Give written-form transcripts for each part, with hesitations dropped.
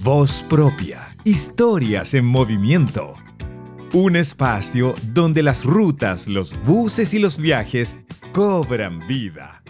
Voz propia. Historias en movimiento. Un espacio donde las rutas, los buses y los viajes cobran vida.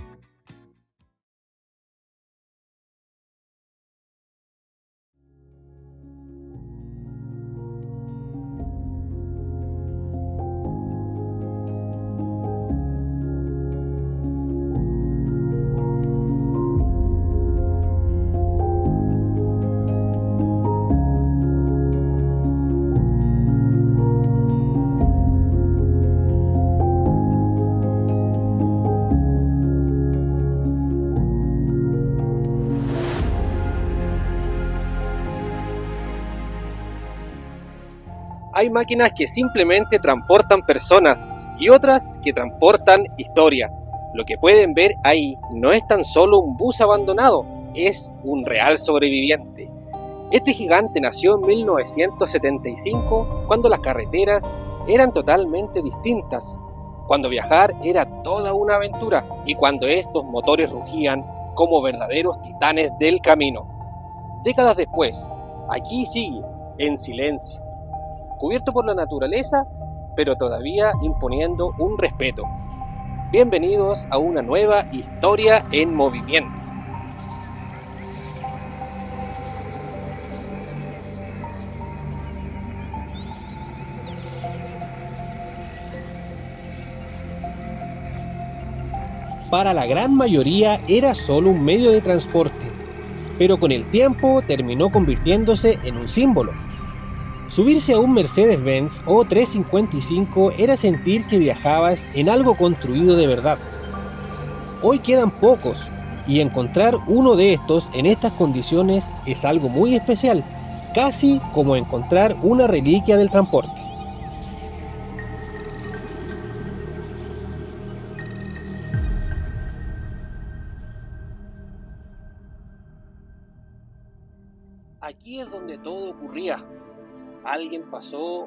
Hay máquinas que simplemente transportan personas y otras que transportan historia. Lo que pueden ver ahí no es tan solo un bus abandonado, es un real sobreviviente. Este gigante nació en 1975, cuando las carreteras eran totalmente distintas, cuando viajar era toda una aventura y cuando estos motores rugían como verdaderos titanes del camino. Décadas después, aquí sigue, en silencio, cubierto por la naturaleza, pero todavía imponiendo un respeto. Bienvenidos a una nueva historia en movimiento. Para la gran mayoría era solo un medio de transporte, pero con el tiempo terminó convirtiéndose en un símbolo. Subirse a un Mercedes-Benz o 355 era sentir que viajabas en algo construido de verdad. Hoy quedan pocos, y encontrar uno de estos en estas condiciones es algo muy especial, casi como encontrar una reliquia del transporte. Aquí es donde todo ocurría. Alguien pasó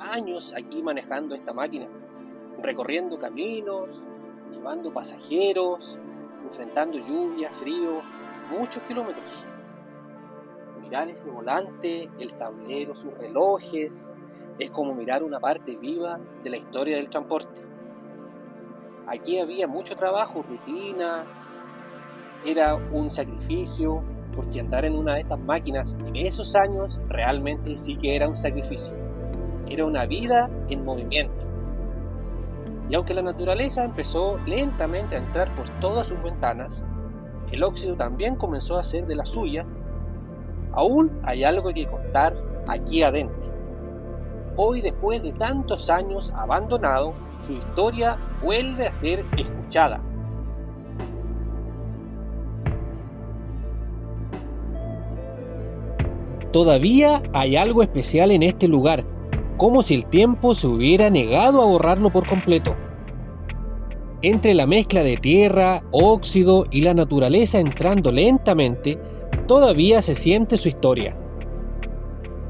años aquí manejando esta máquina, recorriendo caminos, llevando pasajeros, enfrentando lluvia, frío, muchos kilómetros. Mirar ese volante, el tablero, sus relojes, es como mirar una parte viva de la historia del transporte. Aquí había mucho trabajo, rutina, era un sacrificio, porque andar en una de estas máquinas en esos años realmente sí que era un sacrificio. Era una vida en movimiento. Y aunque la naturaleza empezó lentamente a entrar por todas sus ventanas, el óxido también comenzó a hacer de las suyas. Aún hay algo que contar aquí adentro. Hoy, después de tantos años abandonado, su historia vuelve a ser escuchada. Todavía hay algo especial en este lugar, como si el tiempo se hubiera negado a borrarlo por completo. Entre la mezcla de tierra, óxido y la naturaleza entrando lentamente, todavía se siente su historia.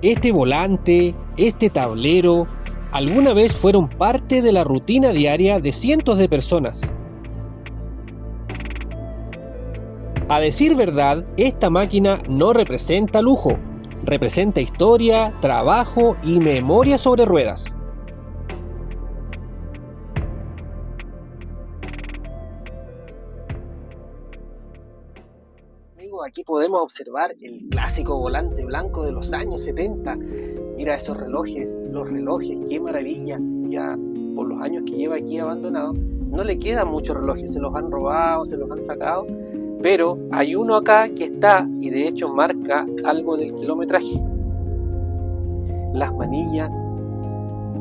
Este volante, este tablero, alguna vez fueron parte de la rutina diaria de cientos de personas. A decir verdad, esta máquina no representa lujo, representa historia, trabajo y memoria sobre ruedas. Aquí podemos observar el clásico volante blanco de los años 70. Mira esos relojes, los relojes, qué maravilla. Ya por los años que lleva aquí abandonado, no le quedan muchos relojes, se los han robado, se los han sacado, pero hay uno acá que está y de hecho marca algo del kilometraje. Las manillas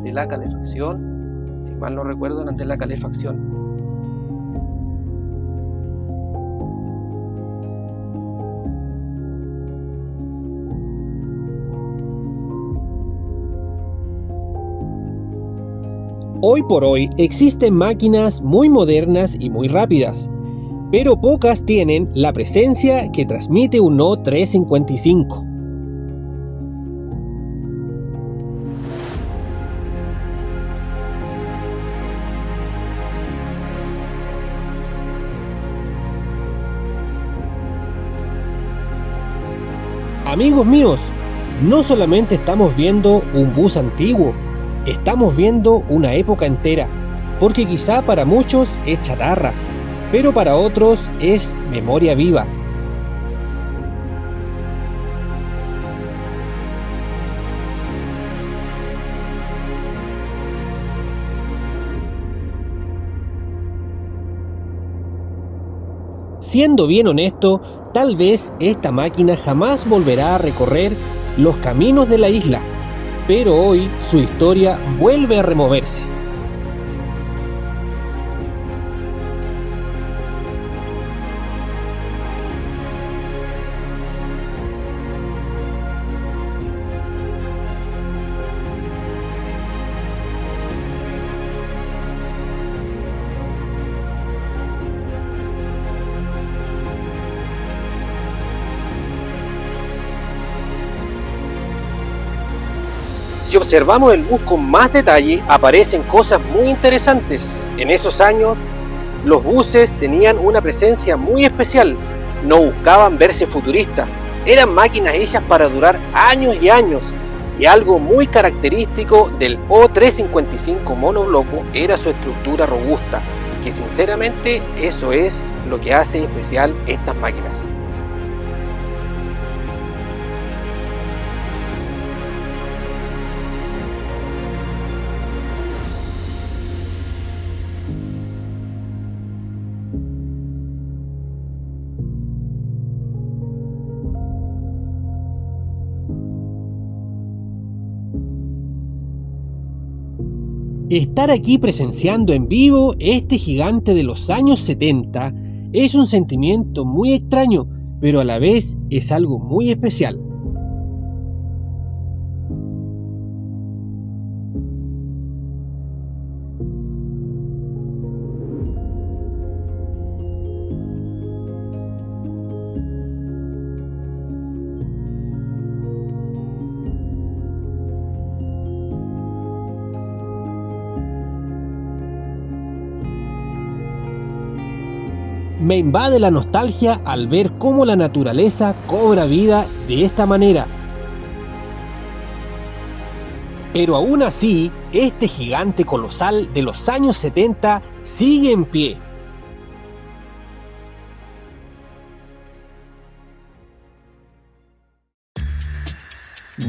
de la calefacción, si mal no recuerdo, eran de la calefacción. Hoy por hoy existen máquinas muy modernas y muy rápidas, pero pocas tienen la presencia que transmite un No 355. Amigos míos, no solamente estamos viendo un bus antiguo, estamos viendo una época entera, porque quizá para muchos es chatarra, pero para otros es memoria viva. Siendo bien honesto, tal vez esta máquina jamás volverá a recorrer los caminos de la isla, pero hoy su historia vuelve a removerse. Si observamos el bus con más detalle, aparecen cosas muy interesantes. En esos años, los buses tenían una presencia muy especial. No buscaban verse futuristas. Eran máquinas hechas para durar años y años. Y algo muy característico del O355 monobloco era su estructura robusta, que sinceramente eso es lo que hace especial estas máquinas. Estar aquí presenciando en vivo este gigante de los años 70 es un sentimiento muy extraño, pero a la vez es algo muy especial. Me invade la nostalgia al ver cómo la naturaleza cobra vida de esta manera. Pero aún así, este gigante colosal de los años 70 sigue en pie.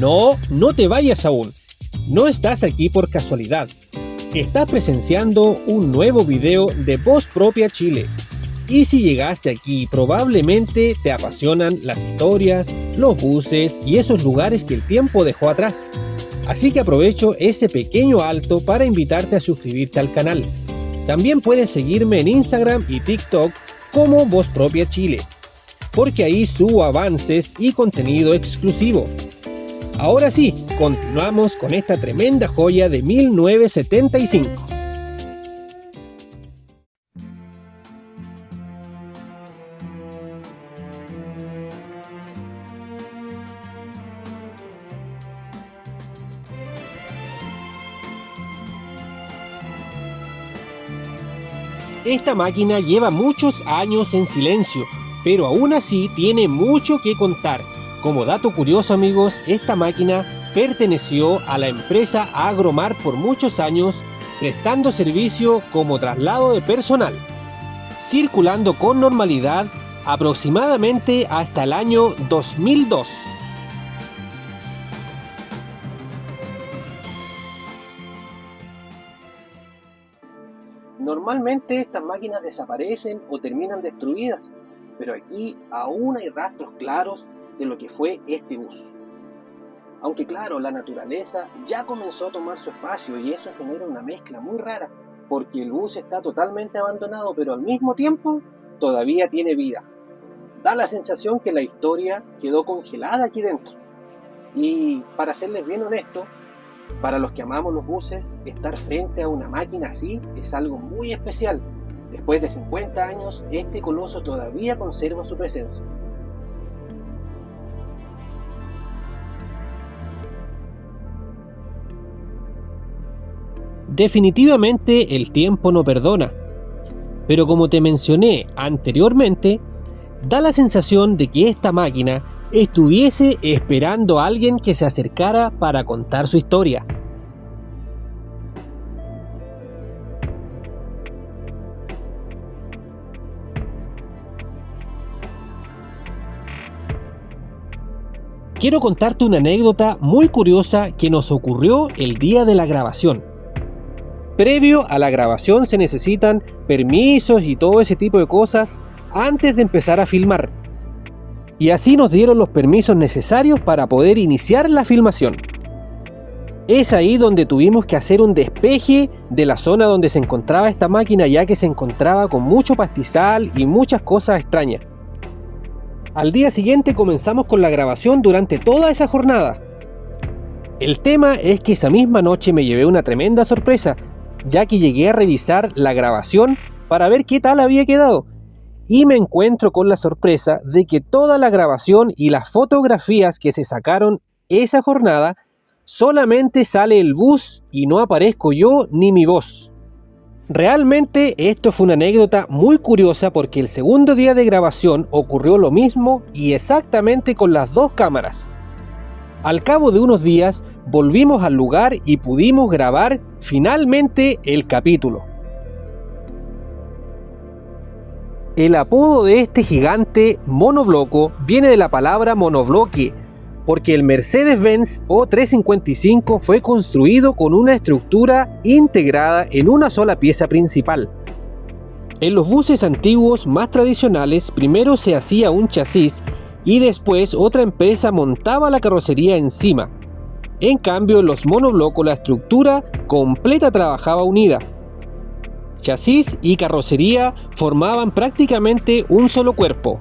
No te vayas aún. No estás aquí por casualidad. Estás presenciando un nuevo video de Voz Propia Chile. Y si llegaste aquí, probablemente te apasionan las historias, los buses y esos lugares que el tiempo dejó atrás. Así que aprovecho este pequeño alto para invitarte a suscribirte al canal. También puedes seguirme en Instagram y TikTok como Voz Propia Chile, porque ahí subo avances y contenido exclusivo. Ahora sí, continuamos con esta tremenda joya de 1975. Esta máquina lleva muchos años en silencio, pero aún así tiene mucho que contar. Como dato curioso, amigos, esta máquina perteneció a la empresa Agromar por muchos años, prestando servicio como traslado de personal, circulando con normalidad aproximadamente hasta el año 2002. Normalmente estas máquinas desaparecen o terminan destruidas, pero aquí aún hay rastros claros de lo que fue este bus. Aunque claro, la naturaleza ya comenzó a tomar su espacio y eso genera una mezcla muy rara, porque el bus está totalmente abandonado, pero al mismo tiempo todavía tiene vida. Da la sensación que la historia quedó congelada aquí dentro. Y para serles bien honesto, para los que amamos los buses, estar frente a una máquina así es algo muy especial. Después de 50 años, este coloso todavía conserva su presencia. Definitivamente el tiempo no perdona, pero como te mencioné anteriormente, da la sensación de que esta máquina estuviese esperando a alguien que se acercara para contar su historia. Quiero contarte una anécdota muy curiosa que nos ocurrió el día de la grabación. Previo a la grabación se necesitan permisos y todo ese tipo de cosas antes de empezar a filmar. Y así nos dieron los permisos necesarios para poder iniciar la filmación. Es ahí donde tuvimos que hacer un despeje de la zona donde se encontraba esta máquina, ya que se encontraba con mucho pastizal y muchas cosas extrañas. Al día siguiente comenzamos con la grabación durante toda esa jornada. El tema es que esa misma noche me llevé una tremenda sorpresa, ya que llegué a revisar la grabación para ver qué tal había quedado. Y me encuentro con la sorpresa de que toda la grabación y las fotografías que se sacaron esa jornada, solamente sale el bus y no aparezco yo ni mi voz. Realmente esto fue una anécdota muy curiosa porque el segundo día de grabación ocurrió lo mismo y exactamente con las dos cámaras. Al cabo de unos días volvimos al lugar y pudimos grabar finalmente el capítulo. El apodo de este gigante monobloco viene de la palabra monobloque, porque el Mercedes-Benz O355 fue construido con una estructura integrada en una sola pieza principal. En los buses antiguos más tradicionales, primero se hacía un chasis y después otra empresa montaba la carrocería encima. En cambio, en los monoblocos la estructura completa trabajaba unida. Chasis y carrocería formaban prácticamente un solo cuerpo.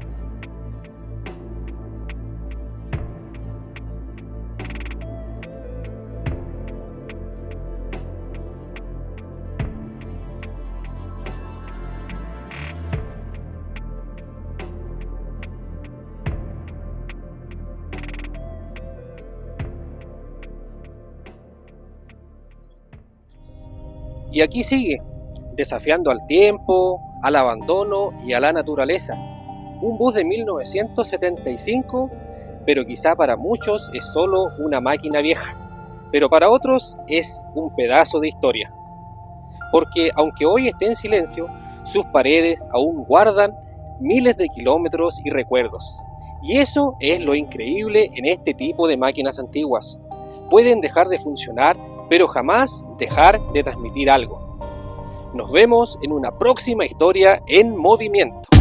Y aquí sigue, desafiando al tiempo, al abandono y a la naturaleza. Un bus de 1975, pero quizá para muchos es solo una máquina vieja, pero para otros es un pedazo de historia. Porque aunque hoy esté en silencio, sus paredes aún guardan miles de kilómetros y recuerdos. Y eso es lo increíble en este tipo de máquinas antiguas. Pueden dejar de funcionar, pero jamás dejar de transmitir algo. Nos vemos en una próxima historia en movimiento.